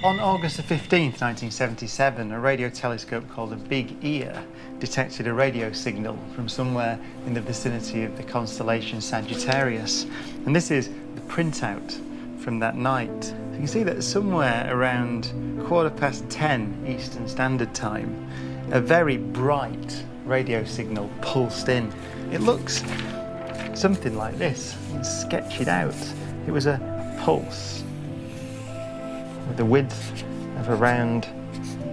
On August the 15th, 1977, a radio telescope called a Big Ear detected a radio signal from somewhere in the vicinity of the constellation Sagittarius. And this is the printout from that night. You can see that somewhere around 10:15 Eastern Standard Time, a very bright radio signal pulsed in. It looks something like this. You can sketch it out. It was a pulse with a width of around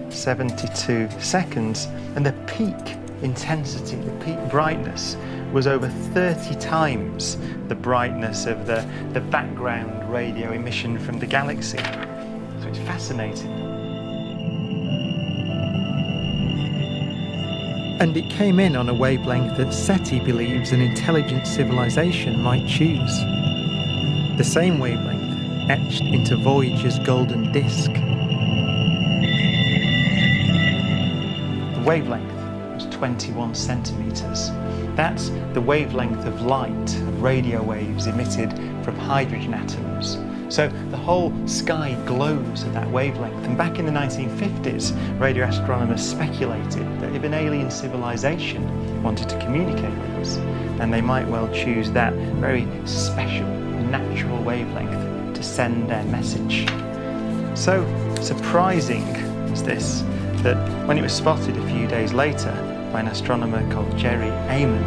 72 seconds, and the peak intensity, the peak brightness, was over 30 times the brightness of the background radio emission from the galaxy. So it's fascinating. And it came in on a wavelength that SETI believes an intelligent civilization might choose. The same wavelength etched into Voyager's golden disk. The wavelength was 21 centimetres. That's the wavelength of light, of radio waves emitted from hydrogen atoms. So the whole sky glows at that wavelength. And back in the 1950s, radio astronomers speculated that if an alien civilization wanted to communicate with us, then they might well choose that very special, natural wavelength to send their message. So surprising was this, that when it was spotted a few days later by an astronomer called Jerry Ehman,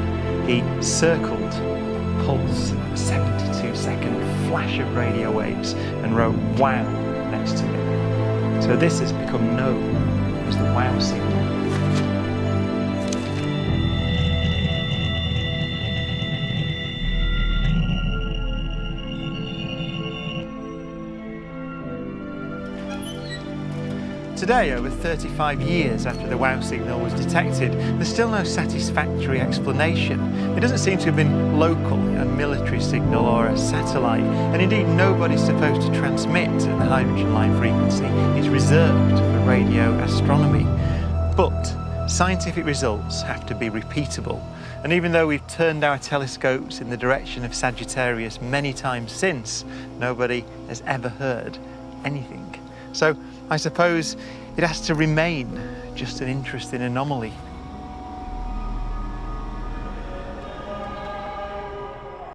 he circled a pulse of a 72-second flash of radio waves and wrote "wow" next to it. So this has become known as the WOW signal. Today, over 35 years after the WOW signal was detected, there's still no satisfactory explanation. It doesn't seem to have been local, a military signal or a satellite, and indeed nobody's supposed to transmit at the hydrogen line frequency. It's reserved for radio astronomy. But scientific results have to be repeatable, and even though we've turned our telescopes in the direction of Sagittarius many times since, nobody has ever heard anything. So I suppose it has to remain just an interesting anomaly.